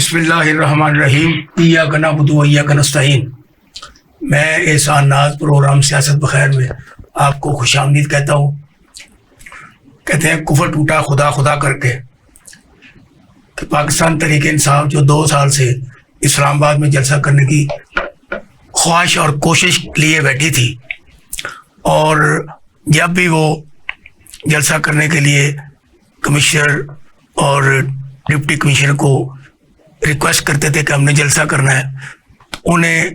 بسم اللہ الرحمن الرحیم ایاک نعبد و ایاک نستعین۔ میں احسان ناز پروگرام سیاست بخیر میں آپ کو خوش آمدید کہتا ہوں۔ کہتے ہیں کفر ٹوٹا خدا خدا کر کے، کہ پاکستان تحریک انصاف جو 2 سال سے اسلام آباد میں جلسہ کرنے کی خواہش اور کوشش لیے بیٹھی تھی، اور جب بھی وہ جلسہ کرنے کے لیے کمشنر اور ڈپٹی کمشنر کو ریکویسٹ کرتے تھے کہ ہم نے جلسہ کرنا ہے، تو انہیں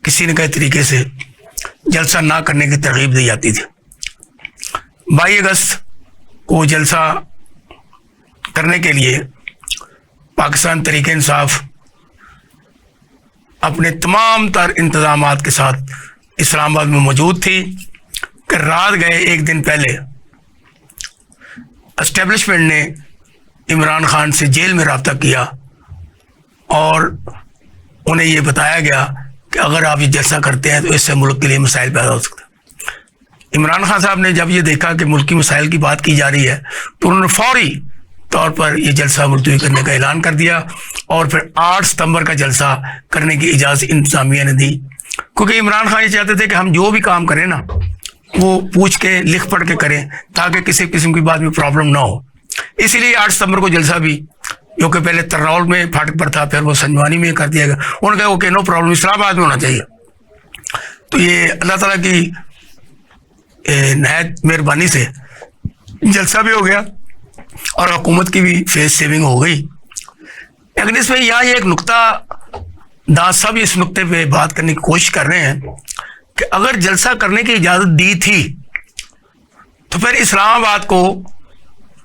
کسی نہ کسی طریقے سے جلسہ نہ کرنے کی ترغیب دی جاتی تھی۔ 22 اگست کو جلسہ کرنے کے لیے پاکستان تحریک انصاف اپنے تمام تر انتظامات کے ساتھ اسلام آباد میں موجود تھی کہ رات گئے ایک دن پہلے اسٹیبلشمنٹ نے عمران خان سے جیل میں رابطہ کیا اور انہیں یہ بتایا گیا کہ اگر آپ یہ جلسہ کرتے ہیں تو اس سے ملک کے لیے مسائل پیدا ہو سکتے ہیں۔ عمران خان صاحب نے جب یہ دیکھا کہ ملکی مسائل کی بات کی جا رہی ہے تو انہوں نے فوری طور پر یہ جلسہ ملتوی کرنے کا اعلان کر دیا، اور پھر 8 ستمبر کا جلسہ کرنے کی اجازت انتظامیہ نے دی، کیونکہ عمران خان یہ چاہتے تھے کہ ہم جو بھی کام کریں نا وہ پوچھ کے لکھ پڑھ کے کریں تاکہ کسی قسم کی بات میں پرابلم نہ ہو۔ اسی لیے 8 ستمبر کو جلسہ بھی، جو کہ پہلے ترنول میں پھاٹک پر تھا، پھر وہ سنجوانی میں کر دیا گیا، انہوں نے کہا اوکے نو پرابلم، اسلام آباد میں ہونا چاہیے۔ تو یہ اللہ تعالیٰ کی نہایت مہربانی سے جلسہ بھی ہو گیا اور حکومت کی بھی فیس سیونگ ہو گئی۔ لیکن اس میں یہاں یہ ایک نقطہ داں سب اس نقطے پہ بات کرنے کی کوشش کر رہے ہیں کہ اگر جلسہ کرنے کی اجازت دی تھی تو پھر اسلام آباد کو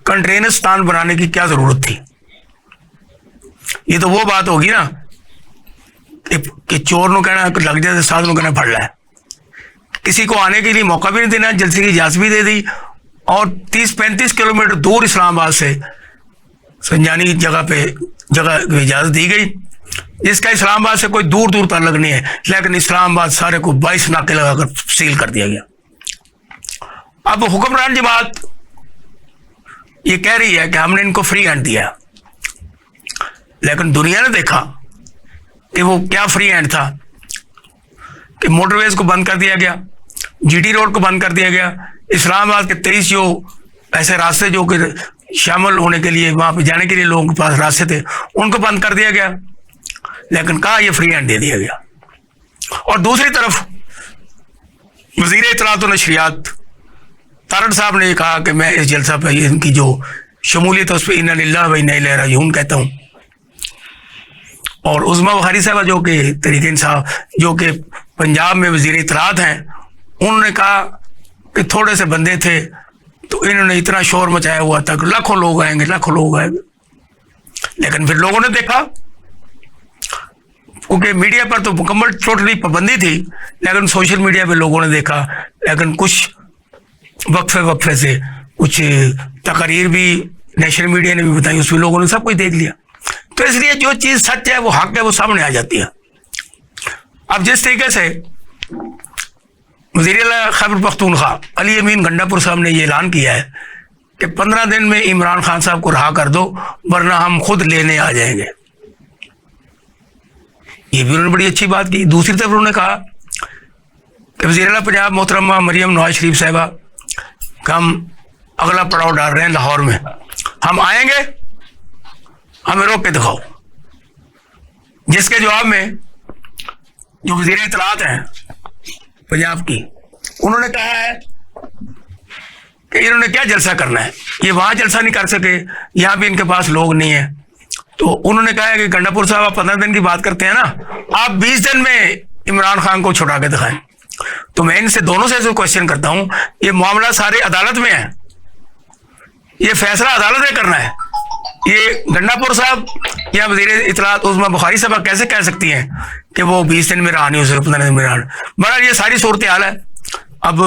کنٹینرستان بنانے کی کیا ضرورت تھی؟ یہ تو وہ بات ہوگی نا کہ چور نو کہنا لگ جائے ساتھ نو کہنا پڑ رہا ہے، کسی کو آنے کے لیے موقع بھی نہیں دینا، جلسے کی اجازت بھی دے دی، اور 30-35 کلومیٹر دور اسلام آباد سے سنجانی جگہ اجازت دی گئی، جس کا اسلام آباد سے کوئی دور دور تعلق نہیں ہے، لیکن اسلام آباد سارے کو 22 ناکے لگا کر سیل کر دیا گیا۔ اب حکمران جماعت یہ کہہ رہی ہے کہ ہم نے ان کو فری ہینڈ دیا، لیکن دنیا نے دیکھا کہ وہ کیا فری ہینڈ تھا، کہ موٹر ویز کو بند کر دیا گیا، جی ٹی روڈ کو بند کر دیا گیا، اسلام آباد کے 23 جو ایسے راستے جو کہ شامل ہونے کے لیے وہاں پہ جانے کے لیے لوگوں کے پاس راستے تھے ان کو بند کر دیا گیا، لیکن کہا یہ فری ہینڈ دے دیا گیا۔ اور دوسری طرف وزیر اطلاعات و نشریات تارڑ صاحب نے یہ کہا کہ میں اس جلسہ پہ ان کی جو شمولیت ہے اس پہ انا للہ و انا الیہ راجعون کہتا ہوں۔ اور عظمیٰ بخاری صاحبہ جو کہ تحریک انصاف جو کہ پنجاب میں وزیر اطلاعات ہیں، انہوں نے کہا کہ تھوڑے سے بندے تھے تو انہوں نے اتنا شور مچایا ہوا تھا کہ لاکھوں لوگ آئیں گے، لاکھوں لوگ آئیں گے، لیکن پھر لوگوں نے دیکھا، کیونکہ میڈیا پر تو مکمل ٹوٹلی پابندی تھی، لیکن سوشل میڈیا پہ لوگوں نے دیکھا، لیکن کچھ وقفے سے کچھ تقاریر بھی نیشنل میڈیا نے بھی بتائی، اس میں لوگوں نے سب کچھ دیکھ لیا۔ تو اس لیے جو چیز سچ ہے وہ حق ہے وہ سامنے آ جاتی ہے۔ اب جس طریقے سے وزیر اعلیٰ خیبر پختونخوا علی امین گنڈا پور صاحب نے یہ اعلان کیا ہے کہ 15 دن میں عمران خان صاحب کو رہا کر دو ورنہ ہم خود لینے آ جائیں گے، یہ بھی انہوں نے بڑی اچھی بات کی۔ دوسری طرف انہوں نے کہا کہ وزیر اعلیٰ پنجاب محترمہ مریم نواز شریف صاحبہ کہ ہم اگلا پڑاؤ ڈال رہے ہیں لاہور میں، ہم آئیں گے، ہمیں روک کے دکھاؤ، جس کے جواب میں جو وزیر اطلاعات ہیں پنجاب کی انہوں نے کہا ہے کہ انہوں نے کیا جلسہ کرنا ہے، یہ وہاں جلسہ نہیں کر سکے، یہاں بھی ان کے پاس لوگ نہیں ہیں، تو انہوں نے کہا ہے کہ گنڈا پور صاحب آپ 15 دن کی بات کرتے ہیں نا، آپ 20 دن میں عمران خان کو چھڑا کے دکھائیں۔ تو میں ان سے دونوں سے کوشچن کرتا ہوں، یہ معاملہ سارے عدالت میں ہے، یہ فیصلہ عدالت نے کرنا ہے، یہ گنڈا پور صاحب یا وزیر اطلاعات عظمیٰ بخاری صاحب کیسے کہہ سکتی ہیں کہ وہ 20 دن میں رہا نہیں ہو سکے، 15 دن میں رہا۔ بہرحال یہ ساری صورتحال ہے۔ اب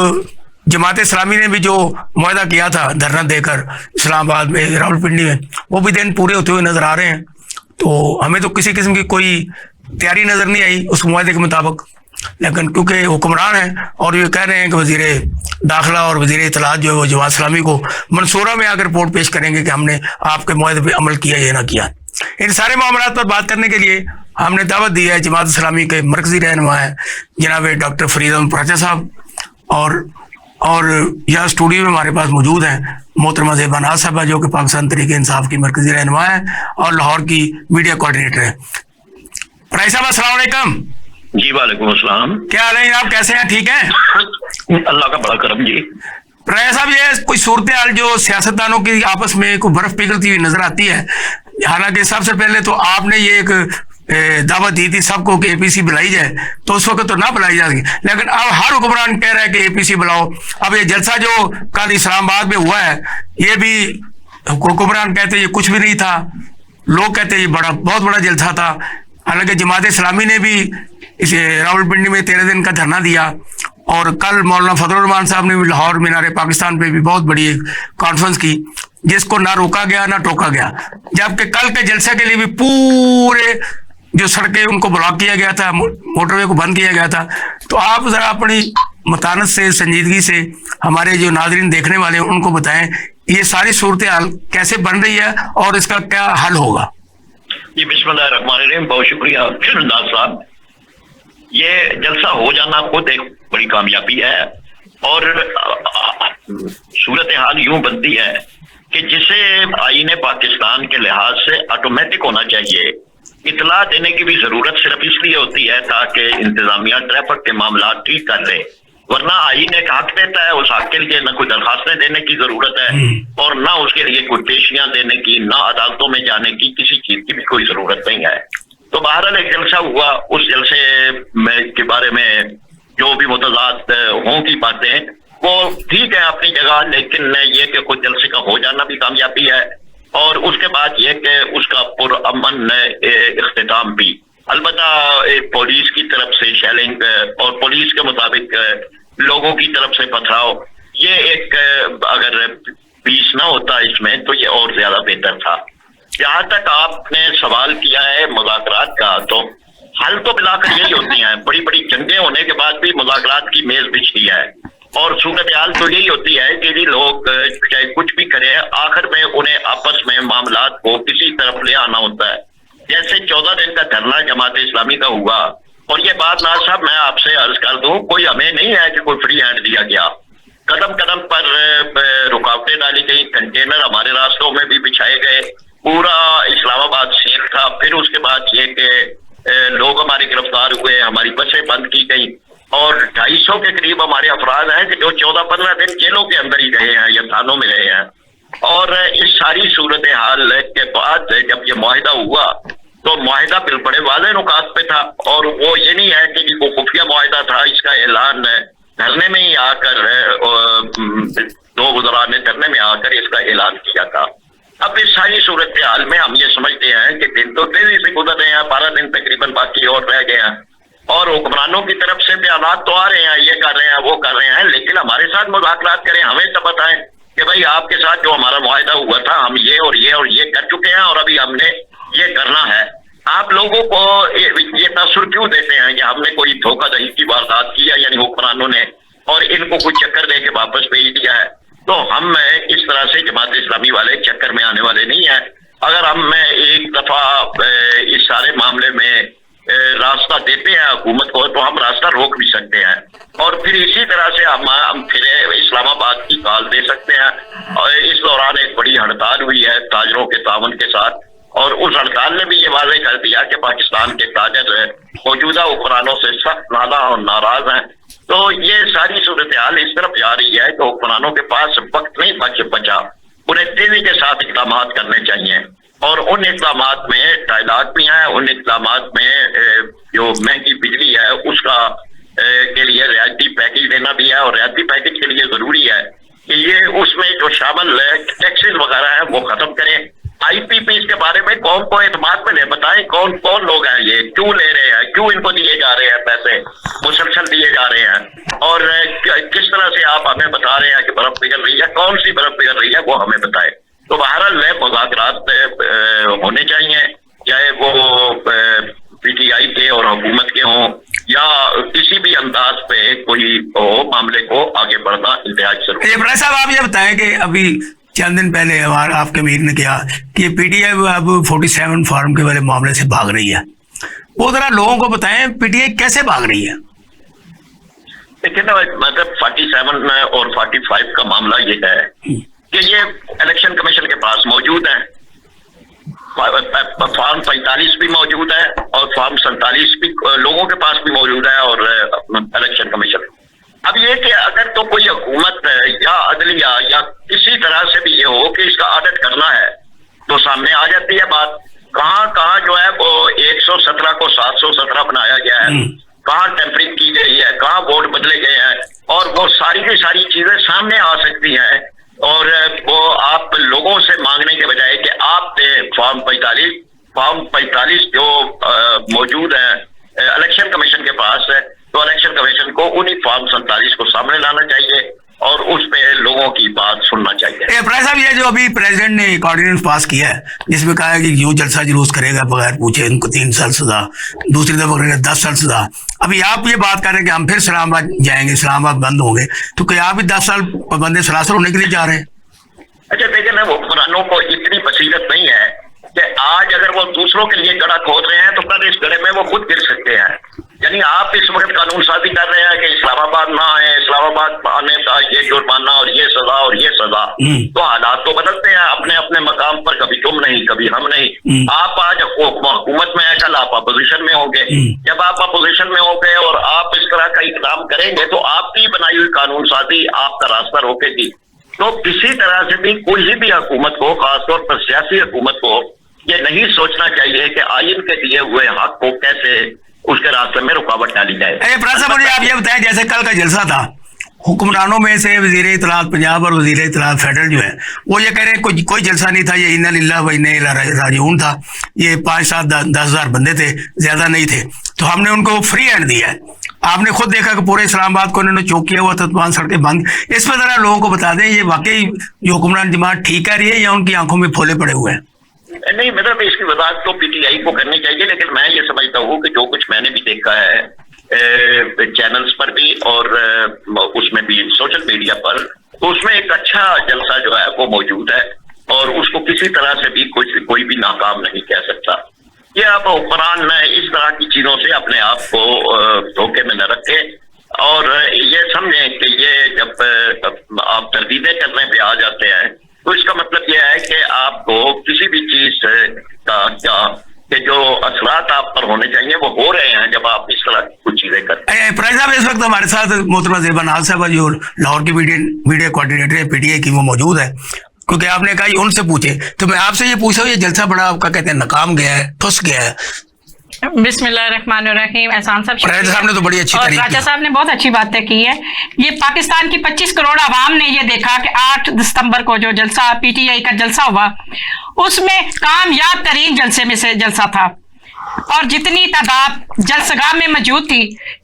جماعت اسلامی نے بھی جو معاہدہ کیا تھا دھرنا دے کر اسلام آباد میں راولپنڈی میں، وہ بھی دن پورے ہوتے ہوئے نظر آ رہے ہیں، تو ہمیں تو کسی قسم کی کوئی تیاری نظر نہیں آئی اس معاہدے کے مطابق، لیکن کیونکہ حکمران ہیں اور یہ کہہ رہے ہیں کہ وزیر داخلہ اور وزیر اطلاعات جو ہے وہ جماعت اسلامی کو منصورہ میں آ کر رپورٹ پیش کریں گے کہ ہم نے آپ کے معاہدے پہ عمل کیا یا نہ کیا۔ इन सारे मामलों पर बात करने के लिए हमने दावत दी है जमात इस्लामी के मरकजी रहनुमा है जनाब डॉक्टर फरीद अहमद पराचा साहब, और यहाँ स्टूडियो में हमारे पास मौजूद हैं मोहतरमा ज़ेबा नाज साहबा जो कि पाकिस्तान तहरीक इंसाफ की मरकजी रहनुमा है और लाहौर की मीडिया कोऑर्डिनेटर है। पराचा साहब अस्सलाम वालेकुम। जी वालेकुम अस्सलाम। क्या हाल है आप, कैसे हैं? ठीक हैं? अल्लाह का बड़ा करम जी। पराचा साहब, ये कोई सूरत हाल जो सियासतदानों की आपस में कोई बर्फ पिघलती हुई नजर आती है, हालांकि सबसे पहले तो आपने ये एक दावत दी थी सबको कि एपीसी बुलाई जाए, तो उस वक्त तो ना बुलाई जाएगी, लेकिन अब हर हुक्मरान कह रहा है कि एपीसी बुलाओ। अब ये जलसा जो कल इस्लामाबाद में हुआ है, ये भी हुक्मरान कहते ये कुछ भी नहीं था, लोग कहते ये बहुत बड़ा जलसा था। हालांकि जमात इस्लामी ने भी इस रावलपिंडी में 13 दिन का धरना दिया, और कल मौलाना फजलुर रहमान साहब ने भी लाहौर मीनार पाकिस्तान पे भी बहुत बड़ी कॉन्फ्रेंस की, जिसको ना रोका गया ना टोका गया, जबकि कल के जलसे के लिए भी पूरे जो सड़कें उनको ब्लॉक किया गया था, मोटरवे को बंद किया गया था। तो आप जरा अपनी मतानत से, संजीदगी से हमारे जो नाजरीन देखने वाले हैं उनको बताएं ये सारी सूरत हाल कैसे बन रही है और इसका क्या हल होगा। जी बिस्मिल्लाहिर्रहमानिर्रहीम, बहुत शुक्रिया नाज साहब। ये जलसा हो जाना खुद एक बड़ी कामयाबी है, और सूरत हाल यूं बनती है कि जिसे आईने पाकिस्तान के लिहाज से ऑटोमेटिक होना चाहिए, इतला देने की भी जरूरत सिर्फ इसलिए होती है ताकि इंतजामिया ट्रैफिक के मामला ठीक कर ले, वरना आईन एक हक देता है, उस हक के लिए न कोई दरखास्तें देने की जरूरत है और ना उसके लिए कोई पेशियां देने की, ना अदालतों में जाने की, किसी चीज की भी कोई जरूरत नहीं है। तो बहरहाल एक जलसा हुआ, उस जलसे में के बारे में जो भी मुतजाद हों की बातें वो ठीक है अपनी जगह, लेकिन ये कि खुद जलसे का हो जाना भी कामयाबी है, और उसके बाद ये कि उसका पुरअमन इख्तिताम भी। अलबत्ता पुलिस की तरफ से शेलिंग और पुलिस के मुताबिक लोगों की तरफ से पथराव, ये एक अगर पीस ना होता इसमें तो ये और ज्यादा बेहतर था। जहां तक आपने सवाल किया है मुज़ाकरात का, तो हल तो मिलाकर यही होती हैं, बड़ी बड़ी जंगें होने के बाद भी मुज़ाकरात की मेज बिछती है, और सूरत हाल तो यही होती है कि ये लोग चाहे कुछ भी करें, आखिर में उन्हें आपस में मामलात को किसी तरफ ले आना होता है। जैसे 14 दिन का धरना जमात इस्लामी का हुआ, और ये बात नाज साहब मैं आपसे अर्ज कर दूं, कोई हमें नहीं है कि कोई फ्री हैंड दिया गया, कदम कदम पर रुकावटें डाली गई, कंटेनर हमारे रास्तों में भी बिछाए गए, पूरा इस्लामाबाद सील था। फिर उसके बाद ये कि लोग हमारे गिरफ्तार हुए, हमारी बसें बंद की गई, और 250 के करीब हमारे अफराद हैं कि जो 14-15 दिन जेलों के अंदर ही रहे हैं या थानों में रहे हैं। और इस सारी सूरत हाल के बाद जब ये मुआहिदा हुआ तो मुआहिदा फिर बड़े वाज़ेह नुकात पे था, और वो ये नहीं है कि वो खुफिया मुआहिदा था, इसका ऐलान धरने में ही आकर 2 वज़रा ने धरने में आकर इसका ऐलान किया था। अब इस सारी सूरत हाल में हम ये समझते हैं कि दिन तो तेजी से गुजर रहे हैं, 12 दिन तकरीबन बाकी और रह गए हैं, और हुक्मरानों की तरफ से बयानात तो आ रहे हैं, ये कर रहे हैं वो कर रहे हैं, लेकिन हमारे साथ मुज़ाकरात करें, हमें तो बताएं कि भाई आपके साथ जो हमारा मुआहिदा हुआ था हम ये और ये और ये कर चुके हैं और अभी हमने ये करना है। आप लोगों को ये तासुर क्यों देते हैं कि हमने कोई धोखाधड़ी की वारदात की है, यानी हुक्मरानों ने, और इनको कुछ चक्कर दे के वापस भेज दिया है। तो हम इस तरह से जमात इस्लामी वाले चक्कर में आने वाले नहीं है। अगर हम एक दफा इस सारे मामले में रास्ता देते हैं हुकूमत को, तो हम रास्ता रोक भी सकते हैं, और फिर इसी तरह से हम फिर इस्लामाबाद की कॉल दे सकते हैं। और इस दौरान एक बड़ी हड़ताल हुई है ताजरों के तावन के साथ, और उस हड़ताल ने भी ये वाज़ेह कर दिया कि पाकिस्तान के ताजर मौजूदा हुक्मरानों से सख्त नाला और नाराज हैं। तो ये सारी सूरत हाल इस तरफ जा रही है कि हुक्मरानों के पास वक्त नहीं बचा, उन्हें तेजी के साथ इक़दाम करने चाहिए, और उन इक़दामात में डायलॉग भी हैं, उन इक़दामात में जो महंगी बिजली है उसका के लिए रियायती पैकेज देना भी है, और रियायती पैकेज के लिए जरूरी है कि ये उसमें जो शामिल टैक्सेस वगैरह है वो खत्म करें। IPPs के बारे में कौन को एतमाद में ले, बताएं कौन कौन लोग हैं, ये क्यों ले रहे हैं, क्यों इनको दिए जा रहे हैं पैसे, मुसलसल दिए जा रहे हैं, और किस तरह से आप हमें बता रहे हैं कि बर्फ पिघल रही है, कौन सी बर्फ पिघल रही है वो हमें बताएं। तो बहरहाल मुज़ाकरात होने चाहिए, चाहे वो PTI के और हुकूमत के हों या किसी भी अंदाज पे कोई हो, मामले को आगे बढ़ना इंतहाई जरूरी है। इब्राहिम साहब, आप ये बताएं कि अभी چند دن پہلے ہمارا آپ کے امیر نے کہا کہ پی ٹی آئی اب 47 فارم کے والے معاملے سے بھاگ رہی ہے. وہ ذرا لوگوں کو بتائیں پی ٹی آئی کیسے بھاگ رہی ہے؟ دیکھیں نا مطلب 47 اور 45 کا معاملہ یہ ہے کہ یہ الیکشن کمیشن کے پاس موجود ہے. فارم 45 بھی موجود ہے اور فارم 47 بھی لوگوں کے پاس بھی موجود ہے اور الیکشن کمیشن. اب یہ کہ اگر تو کوئی حکومت یا عدلیہ یا کسی طرح سے بھی یہ ہو کہ اس کا آڈٹ کرنا ہے تو سامنے آ جاتی ہے بات. کہاں جو ہے وہ 117 کو 717 بنایا گیا ہے, کہاں ٹیمپرنگ کی گئی ہے, کہاں ووٹ بدلے گئے ہیں, اور وہ ساری کی ساری چیزیں سامنے آ سکتی ہیں. اور وہ آپ لوگوں سے مانگنے کے بجائے کہ آپ فارم 45 جو موجود ہے الیکشن کمیشن کے پاس ہے, تو الیکشن کمیشن کو انہی فارم 47 کو سامنے لانا چاہیے اور اس پہ لوگوں کی بات سننا چاہیے. پرائز صاحب, یہ جو ابھی پریزیڈنٹ نے ایک آرڈیننس پاس کیا ہے جس میں کہا ہے کہ جو جلسہ جلوس کرے گا بغیر پوچھے ان کو 3 سال سزا, دوسری دفعہ کرے گا 10 سال سزا. ابھی آپ یہ بات کر رہے ہیں کہ ہم پھر اسلام آباد جائیں گے, اسلام آباد بند ہوں گے, تو کیا آپ بھی 10 سال پابند سلاسل ہونے کے لیے جا رہے ہیں؟ اچھا دیکھیں نا, وہ حکمرانوں کو اتنی بصیرت نہیں ہے کہ آج اگر وہ دوسروں کے لیے گڑھا کھود رہے ہیں تو کل اس گڑھے میں وہ خود گر سکتے ہیں. یعنی آپ اس وقت قانون سازی کر رہے ہیں کہ اسلام آباد نہ آئے, اسلام آباد آنے کا یہ جرمانہ اور یہ سزا اور یہ سزا, تو حالات تو بدلتے ہیں اپنے اپنے مقام پر, کبھی تم نہیں کبھی ہم نہیں. آپ آج حکومت میں ہیں, کل آپ اپوزیشن میں ہوں گے. جب آپ اپوزیشن میں ہوں گے اور آپ اس طرح کا اقدام کریں گے تو آپ کی بنائی ہوئی قانون سازی آپ کا راستہ روکے گی. تو کسی طرح سے بھی کوئی بھی حکومت کو, خاص طور پر سیاسی حکومت کو, یہ نہیں سوچنا چاہیے کہ آئین کے دیے ہوئے حق کو کیسے اس کے راستے میں رکاوٹ ڈالی جائے. مجھے آپ یہ بتائیں, جیسے کل کا جلسہ تھا, حکمرانوں میں سے وزیر اطلاعات پنجاب اور وزیر اطلاعات فیڈرل جو ہے وہ یہ کہہ رہے ہیں کوئی جلسہ نہیں تھا, یہ انا للہ و انا الیہ راجعون تھا, یہ 5-7-10 ہزار بندے تھے, زیادہ نہیں تھے, تو ہم نے ان کو فری ہینڈ دیا ہے. آپ نے خود دیکھا کہ پورے اسلام آباد کو انہوں نے چوک کیا ہوا تھا, تمام سڑکیں بند. اس پہ ذرا لوگوں کو بتا دیں یہ واقعی جو حکمران جماعت ٹھیک کر رہی ہے یا ان کی آنکھوں میں پھولے پڑے ہوئے ہیں؟ نہیں, مطلب اس کی وضاحت تو پی ٹی آئی کو کرنی چاہیے, لیکن میں یہ سمجھتا ہوں کہ جو کچھ میں نے بھی دیکھا ہے چینلز پر بھی اور اس میں بھی سوشل میڈیا پر, تو اس میں ایک اچھا جلسہ جو ہے وہ موجود ہے اور اس کو کسی طرح سے بھی کوئی بھی ناکام نہیں کہہ سکتا. یہ آپ حکمران اس طرح کی چیزوں سے اپنے آپ کو دھوکے میں نہ رکھیں اور یہ سمجھیں کہ یہ جب آپ تردیدیں کرنے پہ آ جاتے ہیں تو اس کا مطلب یہ ہے کہ آپ کو کسی بھی چیز کا کہ جو اثرات آپ پر ہونے چاہیے وہ ہو رہے ہیں جب آپ اس طرح کی کچھ چیزیں کرتے ہیں. پرائز صاحب, اس وقت ہمارے ساتھ محترمہ زیبا ناز صاحبہ جو لاہور کی میڈیا کوآرڈینیٹر ہے پی ٹی آئی کی, وہ موجود ہے. کیونکہ آپ نے کہا یہ ان سے پوچھے, تو میں آپ سے یہ پوچھا ہوں, یہ جلسہ بڑا آپ کا کہتے ہیں ناکام گیا ہے, پھنس گیا ہے. بسم اللہ الرحمن الرحیم. احسان صاحب نے تو بڑی اچھی اور راجہ صاحب نے بہت اچھی باتیں کی ہے. یہ پاکستان کی 25 کروڑ عوام نے یہ دیکھا کہ 8 ستمبر کو جو جلسہ پی ٹی آئی کا جلسہ ہوا اس میں کامیاب ترین جلسے میں سے جلسہ تھا, اور جتنی تعداد جلسگاہ میں موجود تھی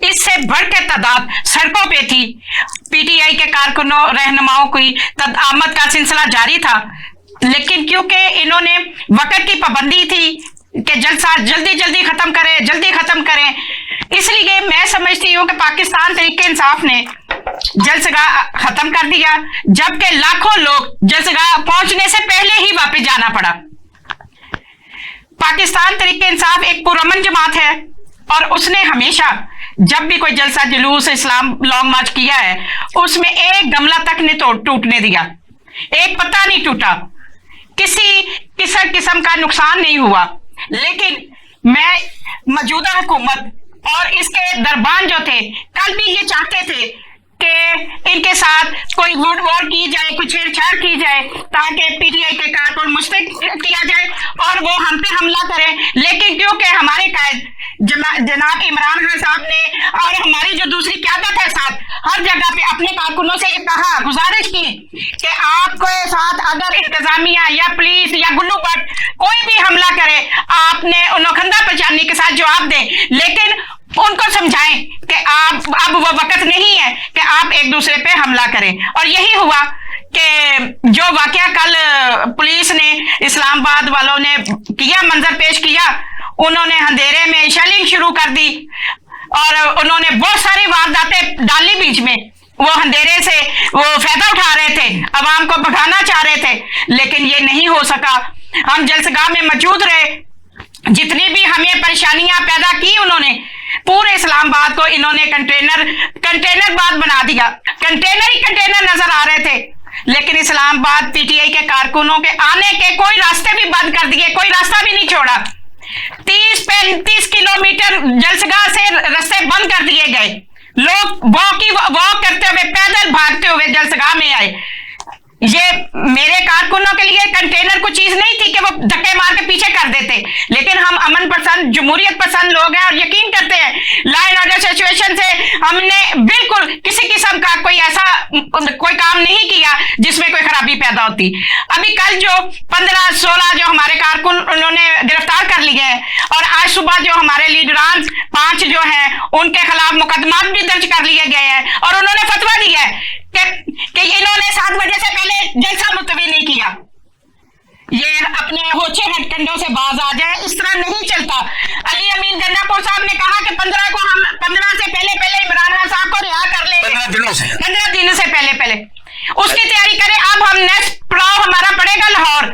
اس سے بڑھ کے تعداد سڑکوں پہ تھی. پی ٹی آئی کے کارکنوں رہنماؤں کی آمد کا سلسلہ جاری تھا, لیکن کیونکہ انہوں نے وقت کی پابندی تھی کہ جلسہ جلدی ختم کریں, اس لیے میں سمجھتی ہوں کہ پاکستان تحریک انصاف نے جلسگاہ ختم کر دیا, جبکہ لاکھوں لوگ جلسگاہ پہنچنے سے پہلے ہی واپس جانا پڑا. پاکستان تحریک انصاف ایک پرامن جماعت ہے اور اس نے ہمیشہ جب بھی کوئی جلسہ جلوس اسلام لانگ مارچ کیا ہے اس میں ایک گملہ تک نہیں ٹوٹنے دیا, ایک پتا نہیں ٹوٹا, کسی قسم کا نقصان نہیں ہوا. لیکن میں موجودہ حکومت اور اس کے دربان جو تھے کل بھی یہ چاہتے تھے کہ ان کے ساتھ کوئی ووٹ وار کی جائے, کوئی چھیڑ چھاڑ کی جائے تاکہ پی ٹی آئی کے کارکن مسترد کیا جائے اور وہ ہم پہ حملہ کریں. لیکن کیونکہ ہمارے قائد جناب عمران خان صاحب نے اور ہماری جو دوسری قیادت ہے ساتھ ہر جگہ پہ اپنے کارکنوں سے کہا, گزارش کی کہ آپ کے ساتھ اگر انتظامیہ یا پولیس یا گلو بٹ کوئی بھی حملہ کرے آپ نے لوکھندہ پہچاننے کے ساتھ جواب دیں, لیکن ان کو سمجھائیں کہ اب وہ وقت نہیں ہے کہ آپ ایک دوسرے پہ حملہ کریں. اور یہی ہوا کہ جو واقعہ کل پولیس نے اسلام آباد والوں نے کیا, منظر پیش کیا, انہوں نے اندھیرے میں شیلنگ شروع کر دی اور انہوں نے بہت ساری وارداتیں ڈالی بیچ میں वो अंधेरे से वो फायदा उठा रहे थे, अवाम को भगाना चाह रहे थे, लेकिन ये नहीं हो सका। हम जलसगाह में मौजूद रहे, जितनी भी हमें परेशानियां पैदा की उन्होंने, पूरे इस्लामाबाद को इन्होंने कंटेनर बाद बना दिया। कंटेनर ही कंटेनर नजर आ रहे थे, लेकिन इस्लामाबाद पीटीआई के कारकुनों के आने के कोई रास्ते भी बंद कर दिए, कोई रास्ता भी नहीं छोड़ा। 30-35 किलोमीटर जलसगाह से रास्ते बंद कर दिए गए। लोग वॉक करते हुए, पैदल भागते हुए जलसगाह में आए। ये मेरे कारकुनों के लिए कंटेनर को चीज नहीं थी कि वो धक्के मार के पीछे कर देते, लेकिन हम अमन पसंद, जमहूरियत पसंद लोग हैं और यकीन करते हैं लॉ एंड ऑर्डर सिचुएशन से हमने बिल्कुल किसी किस्म का कोई काम नहीं किया जिसमें कोई खराबी पैदा होती। अभी कल जो 15-16 जो हमारे कारकुन उन्होंने गिरफ्तार कर लिए हैं, और आज सुबह जो हमारे लीडरान 5 जो हैं उनके खिलाफ मुकदमा भी दर्ज कर लिए गए हैं, और उन्होंने फतवा दिया है कि इन्होंने 7 बजे से पहले जलसा मुलतवी नहीं किया। ये अपने होचे हथकंडों से बाज आ जाए, इस तरह नहीं चलता। अली अमीन गन्नापुर साहब ने कहा कि 15 से पहले इमरान खान साहब को रिहा कर ले, 15 दिनों से पहले उसकी तैयारी करें। अब हम नेक्स्ट पड़ाव हमारा पड़ेगा लाहौर,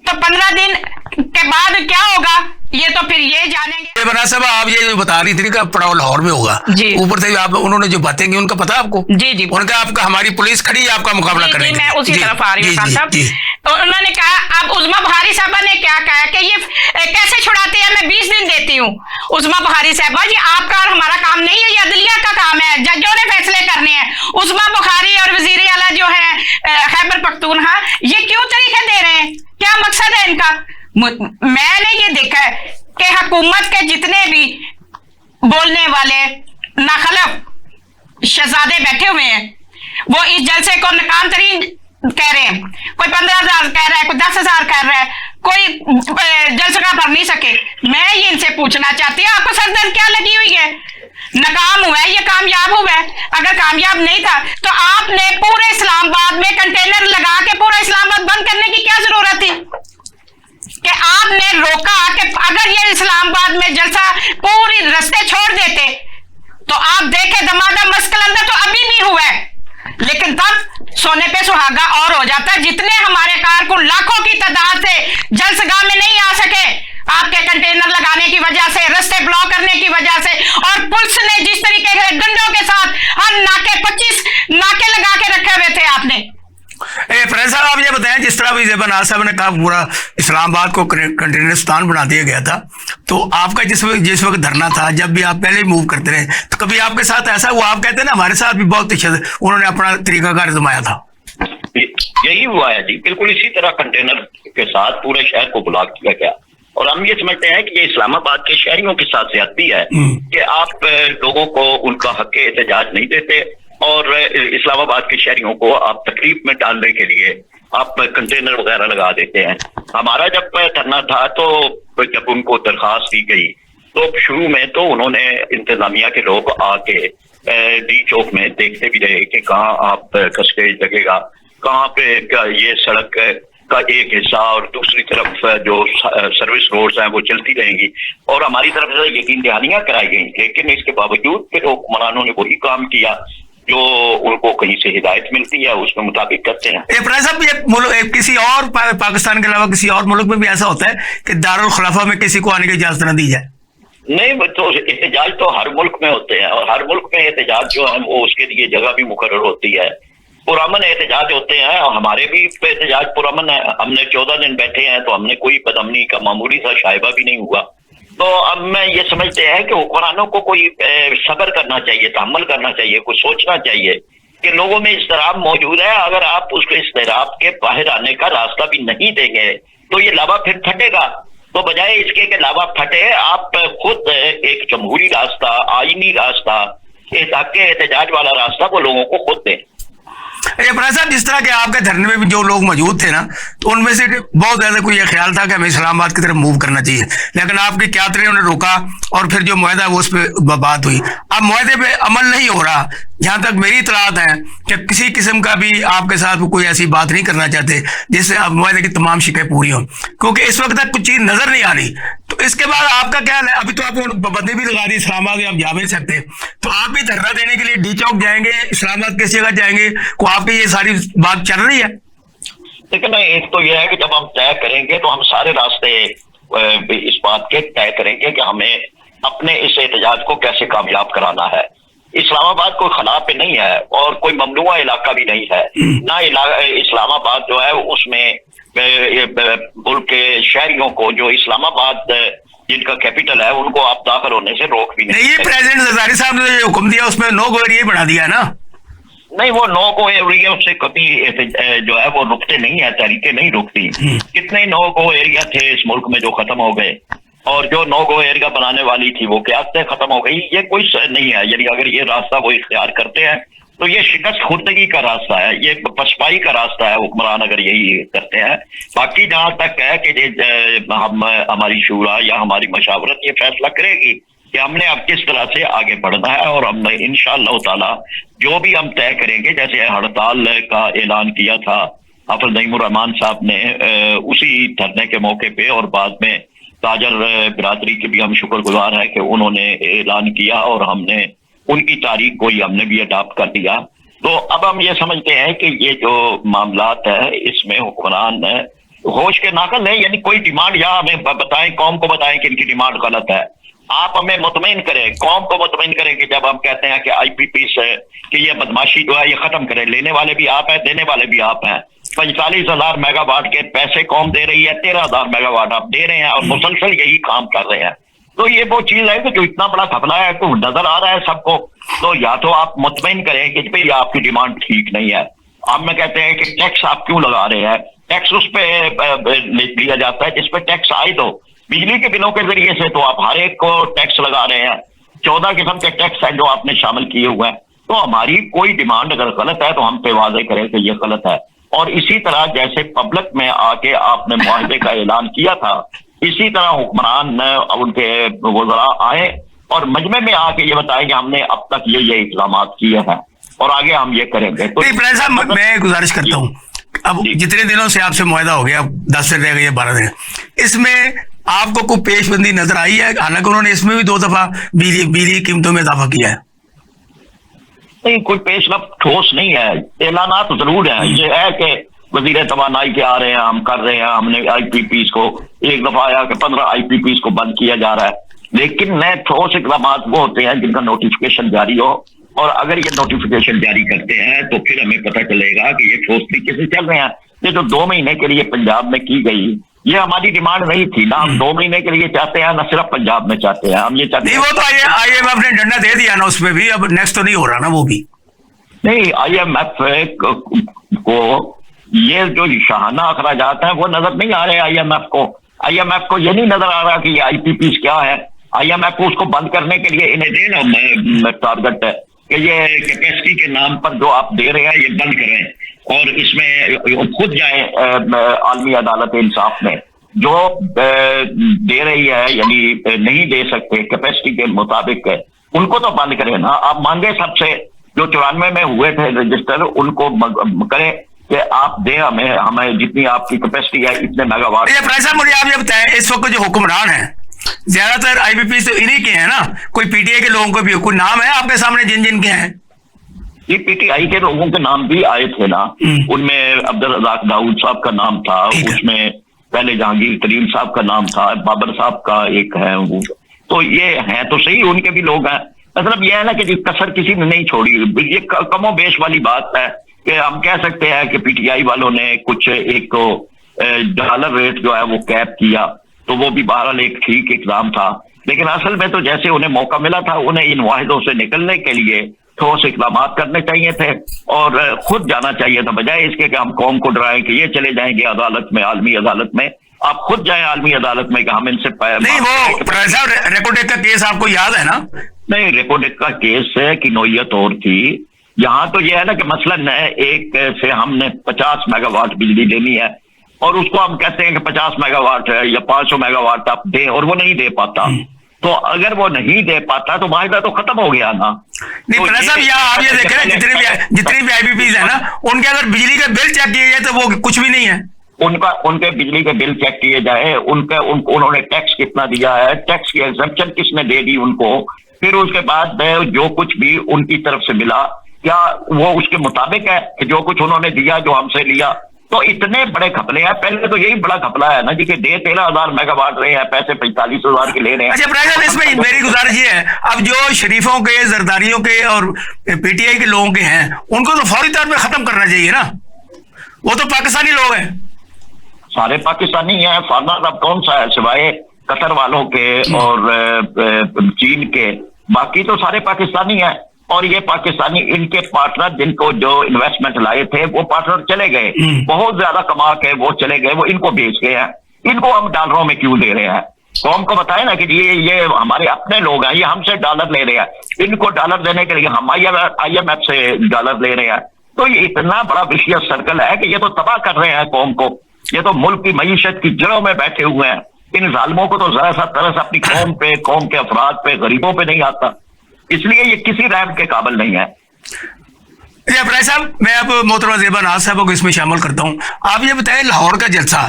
तो 15 दिन के बाद क्या होगा ये तो फिर ये जानेंगे। बना साहब, आप ये जो बता रही थी कि पड़ाव लाहौर में होगा, ऊपर से आप उन्होंने जो बातें की उनका पता आपको? जी। उनका आपका हमारी पुलिस खड़ी है आपका मुकाबला करेगी। मैं उसी तरफ आ रही हूँ खान साहब। तो उन्होंने कहा, अब उज़्मा बुखारी साहबा ने क्या कहा कि ये कैसे छुड़ाते हैं, मैं 20 दिन देती हूँ। उज़्मा बुखारी साहबा जी, आपका और हमारा काम नहीं है, ये अदलिया का काम है, जजों ने फैसले करने हैं। उज़्मा बुखारी और वजीर आला जो है खैबर पख्तूनख्वा, ये क्यों तरीके दे रहे हैं, क्या मकसद है इनका? मैंने ये देखा है कि हुकूमत के जितने भी बोलने वाले नाखलफ शहजादे बैठे हुए हैं, वो इस जलसे को नाकाम तरीन कह रहे हैं। कोई 15,000 कह रहा है, कोई 10,000 कह रहा है, कोई जलसा भर नहीं सके। मैं ये इनसे पूछना चाहती हूँ, आपको सरदर्द क्या लगी हुई है? नाकाम हुआ है, ये कामयाब हुआ है? अगर कामयाब नहीं था तो आपने पूरे इस्लामाबाद में कंटेनर लगा के पूरा इस्लामाबाद बंद करने की क्या जरूरत थी? कि आपने रोका कि अगर ये इस्लामाबाद में जलसा पूरी रास्ते छोड़ देते तो आप देखे दमादम मस्कलंदर तो अभी भी हुआ है, लेकिन तब सोने पे सुहागा और हो जाता है। जितने हमारे कारकुन लाखों की तादाद से जलसगाह में नहीं आ सके आपके कंटेनर लगाने की वजह से, रास्ते ब्लॉक करने की वजह से, और पुलिस ने जिस तरीके से डंडों के साथ हर नाके 25 नाके लगा के रखे हुए थे आपने। फरैज साहब, आप ये बताएं, जिस तरह भी ज़ेबा नाज़ साहब ने कहा पूरा इस्लामाबाद को कंटेनरिस्तान बना दिया गया था, तो आपका जिस वक्त धरना था, जब भी आप पहले ही मूव करते रहे, तो कभी आपके साथ ऐसा हुआ? आप कहते हैं ना हमारे साथ भी बहुत उन्होंने अपना तरीकाकार आजमाया था। यही हुआ है जी, बिल्कुल इसी तरह कंटेनर के साथ पूरे शहर को ब्लॉक किया गया। और हम ये समझते हैं कि ये इस्लामाबाद के शहरियों के साथ ज्यादती है कि आप लोगों को उनका हक एहतजाज नहीं देते, और इस्लामाबाद के शहरियों को आप तकलीफ में डालने के लिए आप कंटेनर वगैरह लगा देते हैं। हमारा जब धरना था तो जब उनको दरखास्त दी गई तो शुरू में तो उन्होंने इंतजामिया के लोग आके डी चौक में देखते भी रहे कि कहाँ आप कस्टेज लगेगा, कहाँ पे ये सड़क का एक हिस्सा और दूसरी तरफ जो सर्विस रोड्स हैं वो चलती रहेंगी, और हमारी तरफ से यकीन दहानियां कराई गई। लेकिन इसके बावजूद फिर हुक्मरानों ने वही काम किया जो उनको कहीं से हिदायत मिलती है, उसके मुताबिक करते हैं। ये किसी और पाकिस्तान के अलावा किसी और मुल्क में भी ऐसा होता है कि दारुल खिलाफा में किसी को आने की इजाजत न दी जाए? नहीं, तो एहतजाज तो हर मुल्क में होते हैं, और हर मुल्क में एहतजाज जो है वो उसके लिए जगह भी मुकर्रर होती है। पुरअमन एहतजाज होते हैं, और हमारे भी एहतजाज पुरअमन है। हमने 14 दिन बैठे हैं तो हमने कोई बदअमनी का मामूली सा शायबा भी नहीं हुआ। तो अब मैं ये समझते हैं कि हुक्मरानों को कोई सब्र करना चाहिए, तहम्मुल करना चाहिए, कुछ सोचना चाहिए कि लोगों में इज़्तिराब मौजूद है। अगर आप उसके इज़्तिराब के बाहर आने का रास्ता भी नहीं देंगे तो ये लावा फिर फटेगा। तो बजाय इसके कि लावा फटे, आप खुद एक जमहूरी रास्ता, आईनी रास्ता, एहतजाज वाला रास्ता वो लोगों को खुद दें। फरैज साहब, जिस तरह के आपके धरने में भी जो लोग मौजूद थे ना, तो उनमें से बहुत ज्यादा कोई ये ख्याल था कि हमें इस्लामाबाद की तरफ मूव करना चाहिए, लेकिन आपकी क्यादत ने उन्हें रोका और फिर जो मुआहदा वो उस पर बात हुई। अब मुआहदे पे अमल नहीं हो रहा। जहां तक मेरी इतलात है कि किसी किस्म का भी आपके साथ कोई ऐसी बात नहीं करना चाहते जिससे आप मुआहदे की तमाम शिकें पूरी हों, क्योंकि इस वक्त तक कुछ चीज नजर नहीं आ रही। तो اس کے بعد آپ کا کیا ہے؟ ابھی تو آپ بندی بھی لگا دی اسلام آباد، آپ جا بھی نہیں سکتے، تو آپ بھی دھرنا دینے کے لیے ڈی چوک جائیں گے، اسلام آباد کس جگہ جائیں گے؟ کو آپ کی یہ ساری بات چل رہی ہے؟ لیکن ایک تو یہ ہے کہ جب ہم طے کریں گے تو ہم سارے راستے اس بات کے طے کریں گے کہ ہمیں اپنے اس احتجاج کو کیسے کامیاب کرانا ہے۔ اسلام آباد کوئی خلا پہ نہیں ہے اور کوئی ممنوعہ علاقہ بھی نہیں ہے، نہ اسلام آباد جو ہے اس میں ملک کے شہریوں کو جو اسلام آباد جن کا کیپٹل ہے ان کو آپ داخل ہونے سے روک بھی نہیں۔ یہ پریزیڈنٹ زرداری صاحب نے جو حکم دیا اس میں نو گو ایریا بنا دیا نا؟ نہیں، وہ نو گو ایریا سے کبھی جو ہے وہ رکتے نہیں ہیں، تحریکیں نہیں رکتی۔ کتنے نو گو ایریا تھے اس ملک میں جو ختم ہو گئے، اور جو نو گو ایریا بنانے والی تھی وہ قیادتیں ختم ہو گئی۔ یہ کوئی نہیں ہے، یعنی اگر یہ راستہ وہ اختیار کرتے ہیں تو یہ شکست خوردگی کا راستہ ہے، یہ پسپائی کا راستہ ہے حکمران اگر یہی کرتے ہیں۔ باقی جہاں تک ہے کہ ہماری شورا یا ہماری مشاورت یہ فیصلہ کرے گی کہ ہم نے اب کس طرح سے آگے بڑھنا ہے، اور ہم نے انشاءاللہ تعالی جو بھی ہم طے کریں گے، جیسے ہڑتال کا اعلان کیا تھا حافظ نعیم الرحمان صاحب نے اسی دھرنے کے موقع پہ، اور بعد میں تاجر برادری کے بھی ہم شکر گزار ہیں کہ انہوں نے اعلان کیا اور ہم نے ان کی تاریخ کو ہی ہم نے بھی اڈاپٹ کر دیا۔ تو اب ہم یہ سمجھتے ہیں کہ یہ جو معاملات ہے اس میں حکمران ہوش کے ناقل ہے، یعنی کوئی ڈیمانڈ یا ہمیں بتائیں، قوم کو بتائیں کہ ان کی ڈیمانڈ غلط ہے، آپ ہمیں مطمئن کریں، قوم کو مطمئن کریں کہ جب ہم کہتے ہیں کہ آئی پی پی سے کہ یہ بدماشی جو ہے یہ ختم کریں، لینے والے بھی آپ ہیں، دینے والے بھی آپ ہیں۔ 45,000 میگا واٹ کے پیسے قوم دے رہی ہے، 13,000 میگا واٹ آپ دے رہے ہیں اور مسلسل یہی کام کر رہے ہیں۔ تو یہ وہ چیز ہے کہ جو اتنا بڑا گھپلا ہے تو نظر آ رہا ہے سب کو، تو یا تو آپ مطمئن کریں کہ بھئی آپ کی ڈیمانڈ ٹھیک نہیں ہے۔ ہم میں کہتے ہیں کہ ٹیکس آپ کیوں لگا رہے ہیں؟ ٹیکس اس پہ لیا جاتا ہے جس پہ ٹیکس عائد ہو۔ بجلی کے بلوں کے ذریعے سے تو آپ ہر ایک کو ٹیکس لگا رہے ہیں، 14 قسم کے ٹیکس ہیں جو آپ نے شامل کیے ہوئے ہیں۔ تو ہماری کوئی ڈیمانڈ اگر غلط ہے تو ہم پہ واضح کریں کہ یہ غلط ہے، اور اسی طرح جیسے پبلک میں آ کے آپ نے معاہدے کا اعلان کیا تھا، اسی طرح حکمران ان کے وزراء آئے اور مجمع میں آ کے یہ بتائیں کہ ہم نے اب تک یہ اقدامات کیے ہیں اور آگے ہم یہ کریں گے۔ تو میں گزارش کرتا ہوں، اب جتنے دنوں سے آپ سے معاہدہ ہو گیا، 10 دن رہ گئے، 12 دن، اس میں آپ کو کوئی پیش بندی نظر آئی ہے؟ حالانکہ انہوں نے اس میں بھی 2 دفعہ بجلی قیمتوں میں اضافہ کیا ہے۔ نہیں، کوئی پیش رفت ٹھوس نہیں ہے، اعلانات ضرور ہیں۔ یہ ہے کہ وزیر توانائی کے آ رہے ہیں، ہم کر رہے ہیں، ہم نے آئی پی پیز کو ایک دفعہ آیا کہ 15 آئی پی پیز کو بند کیا جا رہا ہے، لیکن نئے ٹھوس اقدامات وہ ہوتے ہیں جن کا نوٹیفکیشن جاری ہو، اور اگر یہ نوٹیفکیشن جاری کرتے ہیں تو پھر ہمیں پتہ چلے گا کہ یہ ٹھوس طریقے سے چل رہے ہیں۔ یہ جو 2 مہینے کے لیے پنجاب میں کی گئی، یہ ہماری ڈیمانڈ نہیں تھی، نہ ہم 2 مہینے کے لیے چاہتے ہیں، نہ صرف پنجاب میں چاہتے ہیں، ہم یہ چاہتے ہیں۔ وہ تو آئی ایم ایف نے ڈنڈا دے دیا نا اس میں بھی، اب نیکسٹ تو نہیں ہو رہا نا وہ بھی۔ نہیں، آئی ایم ایف کو یہ جو شاہانہ اخراجات ہیں وہ نظر نہیں آ رہے آئی ایم ایف کو۔ آئی ایم ایف کو یہ نہیں نظر آ رہا کہ یہ آئی پی پیز کیا ہے۔ آئی ایم ایف کو اس کو بند کرنے کے لیے انہیں دینا ٹارگٹ ہے کہ یہ کیپیسٹی کے نام پر جو آپ دے رہے ہیں یہ بند کریں، اور اس میں خود جائیں عالمی عدالت انصاف میں، جو دے رہی ہے یعنی نہیں دے سکتے کیپیسٹی کے مطابق، ان کو تو بند کریں نا۔ آپ مانگے سب سے جو 94 میں ہوئے تھے رجسٹر، ان کو کریں کہ آپ دیں ہمیں جتنی آپ کی کیپیسٹی ہے اتنے میگا واٹ۔ صاحب مجھے آپ یہ بتائیں، اس وقت جو حکمران ہیں زیادہ تر آئی پی پی تو انہی کے ہیں نا؟ کوئی پی ٹی آئی کے لوگوں کو بھی کوئی نام ہے آپ کے سامنے جن کے ہیں؟ یہ پی ٹی آئی کے لوگوں کے نام بھی آئے تھے نا، ان میں عبدالرزاق داؤد صاحب کا نام تھا، اس میں پہلے جہانگیر ترین صاحب کا نام تھا، بابر صاحب کا ایک ہے، تو یہ ہیں تو صحیح، ان کے بھی لوگ ہیں۔ مطلب یہ ہے نا کہ کسر کسی نے نہیں چھوڑی، یہ کم و بیش والی بات ہے کہ ہم کہہ سکتے ہیں کہ پی ٹی آئی والوں نے کچھ ایک ڈالر ریٹ جو ہے وہ کیپ کیا، تو وہ بھی بہرحال ایک ٹھیک اقدام تھا، لیکن اصل میں تو جیسے انہیں موقع ملا تھا انہیں ان معاہدوں سے نکلنے کے لیے ٹھوس اقدامات کرنے چاہیے تھے اور خود جانا چاہیے تھا، بجائے اس کے کہ ہم قوم کو ڈرائیں کہ یہ چلے جائیں گے عدالت میں، عالمی عدالت میں۔ آپ خود جائیں عالمی عدالت میں کہ ہم ان سے نہیں، وہ ریکوڈیک کا کیس آپ کو یاد ہے نا؟ نہیں، ریکوڈیک کا کیس کی نوعیت اور تھی، یہاں تو یہ ہے نا کہ مثلاً ایک سے ہم نے 50 میگا واٹ بجلی لینی ہے اور اس کو ہم کہتے ہیں کہ 50 میگا واٹ ہے یا 500 میگا واٹ آپ دیں، اور وہ نہیں دے پاتا، تو اگر وہ نہیں دے پاتا تو معاہدہ تو ختم ہو گیا نا۔ نہیں پرا صاحب، یہاں آپ یہ دیکھ رہے ہیں جتنی بھی آئی پی پیز ہیں نا، ان کے اگر بجلی کا بل چیک کیا جائے تو وہ کچھ بھی نہیں ہے۔ उनके बिजली के बिल चेक किए जाए, उन्होंने टैक्स कितना दिया है, टैक्स की एग्जम्पशन किसने दे दी उनको, फिर उसके बाद जो कुछ भी उनकी तरफ से मिला क्या वो उसके मुताबिक है कि जो कुछ उन्होंने दिया जो हमसे लिया। तो इतने बड़े घपले हैं। पहले तो यही बड़ा घपला है ना जी कि 13,000 मेगावाट रहे हैं, पैसे 45,000 के ले रहे हैं। अच्छा प्राइम, इसमें मेरी गुजारिश ये है, अब जो शरीफों के, जरदारियों के और पीटीआई के लोगों के हैं उनको तो फौरी तौर पे खत्म करना चाहिए ना, वो तो पाकिस्तानी लोग हैं, सारे पाकिस्तानी हैं। फार्मर अब कौन सा है सिवाय कतर वालों के और चीन के, बाकी तो सारे पाकिस्तानी हैं। और ये पाकिस्तानी इनके पार्टनर जिनको जो इन्वेस्टमेंट लाए थे वो पार्टनर चले गए, बहुत ज्यादा कमा के वो चले गए, वो इनको बेच गए हैं। इनको हम डॉलरों में क्यों दे रहे हैं? कौम को बताए ना कि ये हमारे अपने लोग हैं, ये हमसे डॉलर ले रहे हैं, इनको डॉलर देने के लिए हम IMF से डॉलर ले रहे हैं। तो ये इतना बड़ा विशियस सर्कल है कि ये तो तबाह कर रहे हैं कौम को, ये तो मुल्क की मईशत की जड़ों में बैठे हुए हैं। इन जालिमों को तो जरा सा तरस अपनी कौम पे, कौम के अफराद पे, गरीबों पे नहीं आता, इसलिए ये किसी रहम के काबिल नहीं है। इब्राहिम साहब, मैं अब मोहतरमा ज़ेबा नाज साहब को इसमें शामिल करता हूँ। आप ये बताएं, लाहौर का जलसा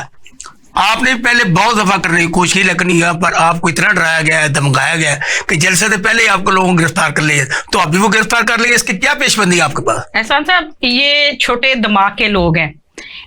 आपने पहले बहुत दफा करने की कोशिश की, लेकिन यहाँ पर आपको इतना डराया गया है, धमकाया गया है कि जलसे से पहले ही आपको लोगों को गिरफ्तार कर लिया, तो अभी वो गिरफ्तार कर लिया, इसकी क्या पेशबंदी है आपके पास? एहसान साहब, ये छोटे दिमाग के लोग हैं,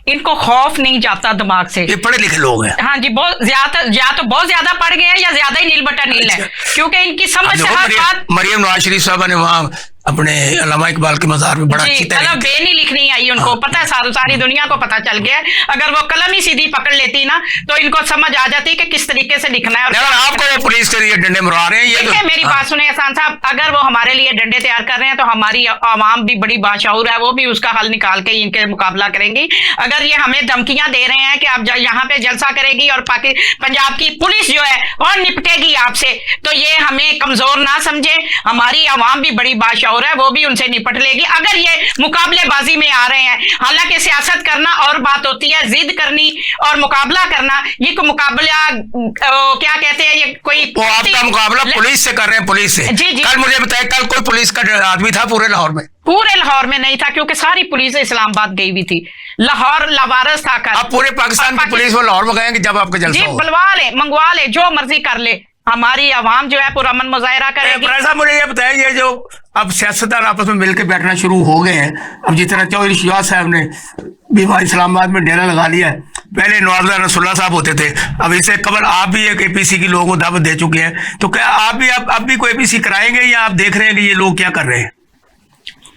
इनको खौफ नहीं जाता दिमाग से। ये पढ़े लिखे लोग हैं। हाँ जी, बहुत ज्यादा, या तो बहुत ज्यादा पढ़ गए हैं या ज्यादा ही नील बटा नील है, क्योंकि इनकी समझ से हर बात। मरियम नवाज शरीफ साहब ने वहाँ अपने अल्लामा इकबाल के मज़ार में बड़ा अच्छी तरह बे नहीं लिखनी आई उनको, पता है, सारी दुनिया को पता चल गया है। अगर वो कलम ही सीधी पकड़ लेती ना तो इनको समझ आ जाती कि किस तरीके से लिखना है। और आपको वो पुलिस के लिए डंडे मरवा रहे हैं, ये देखिए मेरी बात सुने एहसान साहब, अगर वो हमारे लिए डंडे तैयार कर रहे हैं तो हमारी आवाम भी बड़ी बाशऊर है, वो भी उसका हल निकाल के इनके मुकाबला करेंगी। अगर ये हमें धमकियां दे रहे हैं कि आप यहाँ पे जलसा करेगी और पंजाब की पुलिस जो है और निपटेगी आपसे, तो ये हमें कमजोर ना समझे, हमारी आवाम भी बड़ी बाशऊर है, वो भी उनसे निपट लेगी। अगर ये मुकाबलेबाजी में आ रहे हैं, हालांकि सियासत करना और बात होती है, जिद करनी और मुकाबला करना, ये को मुकाबला क्या कहते हैं, ये कोई आपका मुकाबला पुलिस से कर रहे हैं, पुलिस से। जी जी, कल मुझे बताया, कल कोई पुलिस का आदमी था पूरे लाहौर में? पूरे लाहौर में नहीं था, क्योंकि सारी पुलिस इस्लामाबाद गई हुई थी, लाहौर लावारस था। आप पूरे पाकिस्तान की पुलिस वो लाहौर में गए कि जब आपका जलसा हो? बुलवा ले, मंगवा ले, जो मर्जी कर ले, हमारी आवाम जो है पुरअमन मुजाहिरा करेगी। साहब मुझे ये बताया, ये जो अब सियासतदान आपस में मिलकर बैठना शुरू हो गए हैं, अब जिस तरह चौधरी शिवाज साहब ने भी वहाँ इस्लामाबाद में डेरा लगा लिया है, पहले नवाजुल्लाह रसूलुल्लाह साहब होते थे, अब इससे कबल आप भी एक APC की लोगों को दावत दे चुके हैं, तो क्या आप भी अब भी कोई APC कराएंगे या आप देख रहे हैं कि ये लोग क्या कर रहे हैं?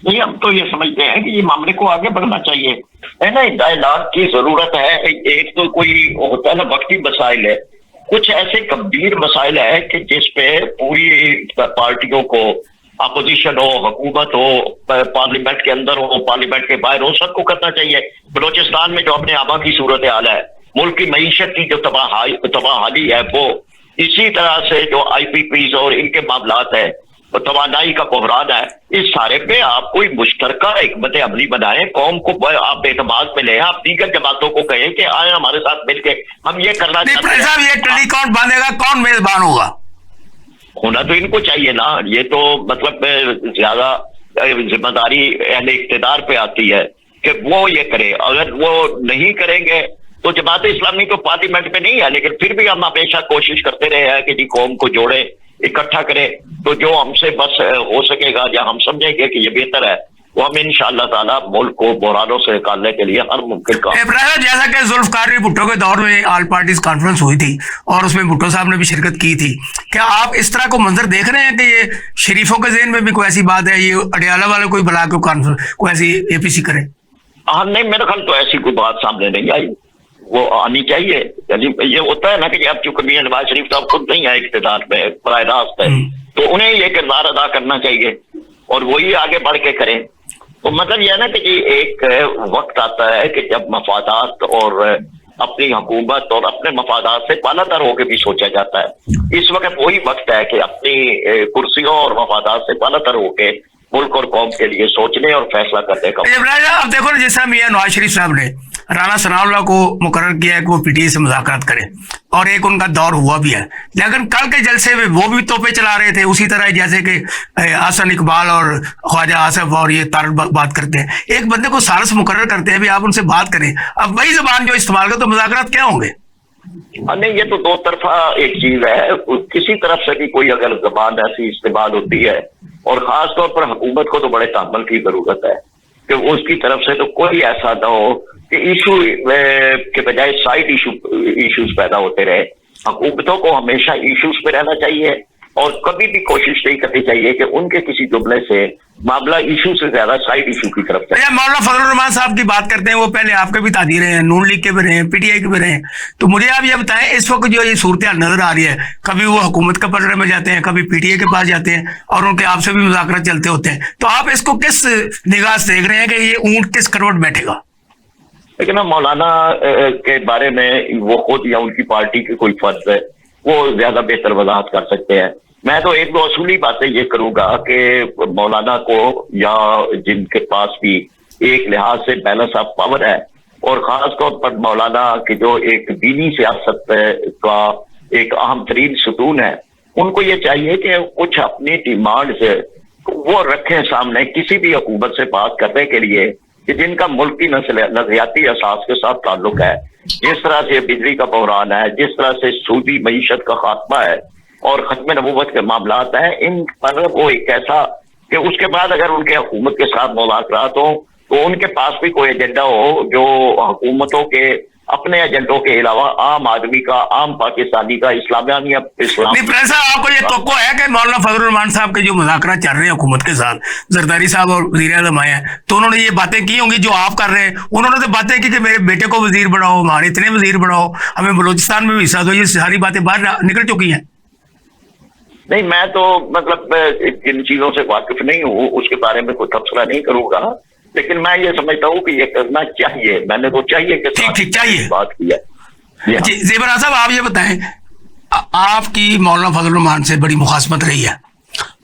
नहीं, हम तो ये समझते हैं कि ये मामले को आगे बढ़ना चाहिए, है ना, डायलॉग की जरूरत है। एक तो कोई होता है ना वक्ती मसाइल है, कुछ ऐसे गंभीर मसाइल है कि जिसपे पूरी पार्टियों को, अपोजिशन हो, हुकूमत हो, पार्लियामेंट के अंदर हो, पार्लियामेंट के बाहर हो, सबको करना चाहिए। बलोचिस्तान में जो अपने आबा की सूरत हाल है, मुल्क की मईशत की जो तबाहाली है, वो इसी तरह से जो IPPs और इनके मामलात है, तवानाई का बहरान है, इस सारे पे आप कोई मुश्तरका हिकमत अमली बनाए, कौम को आप एतमाद में लें, आप दीगर जमातों को कहें कि आए हमारे साथ मिलके हम ये करना चाहते हैं। ये टली कौन बांधेगा, कौन मेजबान होगा? होना तो इनको चाहिए ना, ये तो मतलब ज्यादा जिम्मेदारी अहले इख्तिदार पे आती है कि वो ये करे। अगर वो नहीं करेंगे तो जमात इस्लामी तो पार्लियामेंट में नहीं है, लेकिन फिर भी हम हमेशा कोशिश करते रहे हैं कि जी कौम को जोड़े, इकट्ठा करे, तो जो हमसे बस हो सकेगा या हम समझेंगे कि ये बेहतर है, वो हम इंशाअल्लाह ताला मुल्क को बुरानों से निकालने के लिए हर मुमकिन काम। जैसा कि जुल्फकार भुट्टो के दौर में ऑल पार्टीज कॉन्फ्रेंस हुई थी और उसमें भुट्टो साहब ने भी शिरकत की थी, क्या आप इस तरह को मंजर देख रहे हैं कि ये शरीफों के ज़हन में भी कोई ऐसी बात है, ये अडियाला वाले कोई बुला के कॉन्फ्रेंस कोई ऐसी APC करे? हाँ नहीं, मेरे ख्याल तो ऐसी कोई बात सामने नहीं आई, वो आनी चाहिए। ये होता है ना कि अब चूंकि मियां नवाज शरीफ साहब खुद नहीं है इख्तिदार में बराह रास्त है, तो उन्हें ये किरदार अदा करना चाहिए और वही आगे बढ़ के करें। तो मतलब यह है ना कि एक वक्त आता है कि जब मफादात और अपनी हुकूमत और अपने मफादात से बालातर होकर भी सोचा जाता है। इस वक्त वही वक्त है कि अपनी कुर्सियों और मफादात से बालातर होकर मुल्क और कौम के लिए सोचने और फैसला करने का। अब देखो ना, जैसा मियां नवाज शरीफ साहब ने राना सनाउल्लाह को मुकर्रर किया है कि वो पीटीआई से मुज़ाकरात करें, और एक उनका दौर हुआ भी है। लेकिन कल के जलसे में वो भी तोपे चला रहे थे, उसी तरह जैसे कि हसन इकबाल और ख्वाजा आसिफ और ये तारक बात करते हैं। एक बंदे को सारस मुकर्रर करते हैं, भी आप उनसे बात करें, अब वही जबान जो इस्तेमाल करें तो मुज़ाकरात क्या होंगे? नहीं, ये तो दो तरफा एक चीज है। किसी तरफ से भी कोई अगर जबान ऐसी इस्तेमाल होती है, और खास तौर पर हुकूमत को तो बड़े तहम्मुल की जरूरत है कि उसकी तरफ से तो कोई ऐसा ना हो कि इशू के बजाय साइड इश्यूज पैदा होते रहे। हुकूमतों को हमेशा इश्यूज पे रहना चाहिए और कभी भी कोशिश नहीं करनी चाहिए कि उनके किसी जुमले से मामला इशू से ज्यादा साइड इशू की तरफ जाए। मौलाना फजलुर रहमान साहब की बात करते हैं, वो पहले आपके भी तादी रहे हैं, नून लीग के भी रहे हैं, पीटीआई के भी रहे हैं, तो मुझे आप ये बताएं इस वक्त जो ये सूरत हाल नजर आ रही है, कभी वो हुकूमत के पलड़े में जाते हैं, कभी पीटीआई के पास जाते हैं और उनके आपसे भी मुज़ाकरात चलते होते हैं, तो आप इसको किस निगाह से देख रहे हैं कि ये ऊंट किस करवट बैठेगा? लेकिन ना मौलाना के बारे में वो खुद या उनकी पार्टी के कोई फर्ज है, वो ज्यादा बेहतर वजाहत कर सकते हैं। मैं तो एक दो असूली बातें ये करूंगा कि मौलाना को या जिनके पास भी एक लिहाज से बैलेंस ऑफ पावर है, और खास तौर पर मौलाना की जो एक दीनी सियासत का एक अहम तरीन सतून है, उनको ये चाहिए कि कुछ अपनी डिमांड्स वो रखें सामने किसी भी हुकूमत से बात करने के लिए कि जिनका मुल्क की नजरियाती असास के साथ ताल्लुक है। जिस तरह से बिजली का बहरान है, जिस तरह से सूदी मईशत का खात्मा है और खत्म नबूवत के मामलात हैं, इन पर वो एक ऐसा कि उसके बाद अगर उनके हुकूमत के साथ मुलाकात हो तो उनके पास भी कोई एजेंडा हो जो हुकूमतों के अपने एजेंडों के अलावा आम आदमी का, आम पाकिस्तानी का, इस्लाम आपको ये तवक्को है कि मौलाना फजलुर रहमान साहब के जो मुज़ाकरात चल रहे हैं हुकूमत के साथ, जरदारी साहब और वज़ीर आज़म आए हैं, तो उन्होंने ये बातें की होंगी जो आप कर रहे हैं। उन्होंने तो बातें की कि मेरे बेटे को वजीर बनाओ, हमारे इतने वजीर बनाओ, हमें बलूचिस्तान में भी हिस्सा दो, ये सारी बातें बाहर निकल चुकी हैं। नहीं, मैं तो मतलब इन चीजों से वाकिफ नहीं हूँ, उसके बारे में कोई तबसरा नहीं करूंगा, लेकिन मैं ये समझता हूँ कि ये करना चाहिए। मैंने तो चाहिए कि ठीक चाहिए बात की है। ज़ेबरा साहब, आप ये बताएं, आपकी मौलाना फजलुर रहमान से बड़ी मुखासमत रही है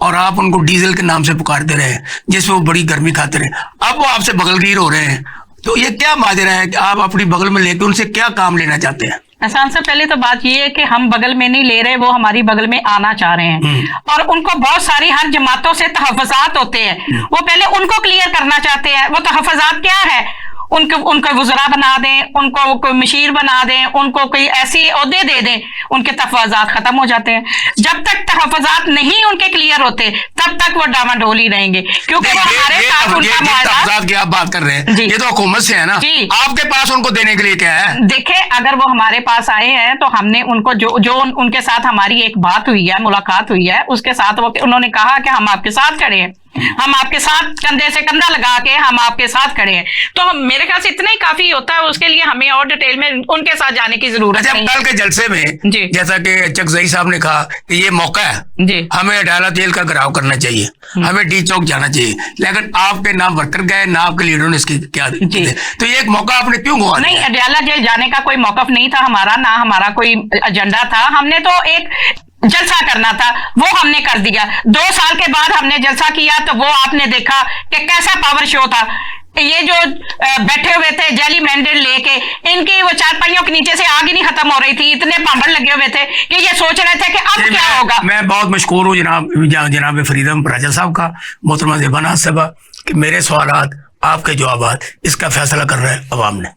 और आप उनको डीजल के नाम से पुकारते रहे, जिसमें वो बड़ी गर्मी खाते रहे, अब वो आपसे बगलगीर हो रहे हैं, तो ये क्या माजरा है कि आप अपनी बगल में लेके उनसे क्या काम लेना चाहते हैं? एहसान से पहले तो बात ये है कि हम बगल में नहीं ले रहे, वो हमारी बगल में आना चाह रहे हैं, और उनको बहुत सारी हर जमातों से तहफ़्फ़ुज़ात होते हैं, वो पहले उनको क्लियर करना चाहते हैं। वो तहफ़्फ़ुज़ात क्या है? उनको वज़रा बना दें, उनको कोई मशीर बना दें, उनको कोई ऐसी ओहदे दे दें, उनके तहफ़्फ़ुज़ात खत्म हो जाते हैं। जब तक तहफ़्फ़ुज़ात नहीं उनके क्लियर होते तब तक वो डामाडोल रहेंगे, क्योंकि वो हमारे साथ उनका मुआहदा की आप बात कर रहे हैं, ये तो हुकूमत से है ना, आपके पास उनको देने के लिए क्या है? देखें, अगर वो हमारे पास आए हैं तो हमने उनको जो उनके साथ हमारी एक बात हुई है, मुलाकात हुई है, उसके साथ वो उन्होंने कहा कि हम आपके साथ खड़े हैं, हम आपके साथ कंधे से कंधा लगा के हम आपके साथ खड़े हैं। तो मेरे ख्याल से इतना ही काफी होता है, उसके लिए हमें और डिटेल में उनके साथ जाने की जरूरत नहीं है। कल के जलसे में जैसा कि चकजई साहब ने कहा कि ये मौका है, हमें अडालत जेल का घेराव करना चाहिए, हमें डी चौक जाना चाहिए, लेकिन आपके ना वर्कर गए ना आपके लीडरों ने इसकी क्या तो ये एक मौका आपने क्यों गवा? नहीं, अडालत जेल जाने का कोई मौकफ नहीं था हमारा, ना हमारा कोई एजेंडा था। हमने तो एक जलसा करना था, वो हमने कर दिया। 2 साल के बाद हमने जलसा किया तो वो आपने देखा कि कैसा पावर शो था। ये जो बैठे हुए थे जेली मैंडेट लेके, इनकी वो चारपाइयों के नीचे से आग ही नहीं खत्म हो रही थी, इतने पांभड़ लगे हुए थे कि ये सोच रहे थे कि अब क्या होगा। मैं बहुत मशकूर हूँ जनाब फरीदम राजा साहब का, मोहतरमा ज़ेबा नाज़ साहबा, कि मेरे सवालात आपके जवाबात इसका फैसला कर रहे हैं अवाम ने।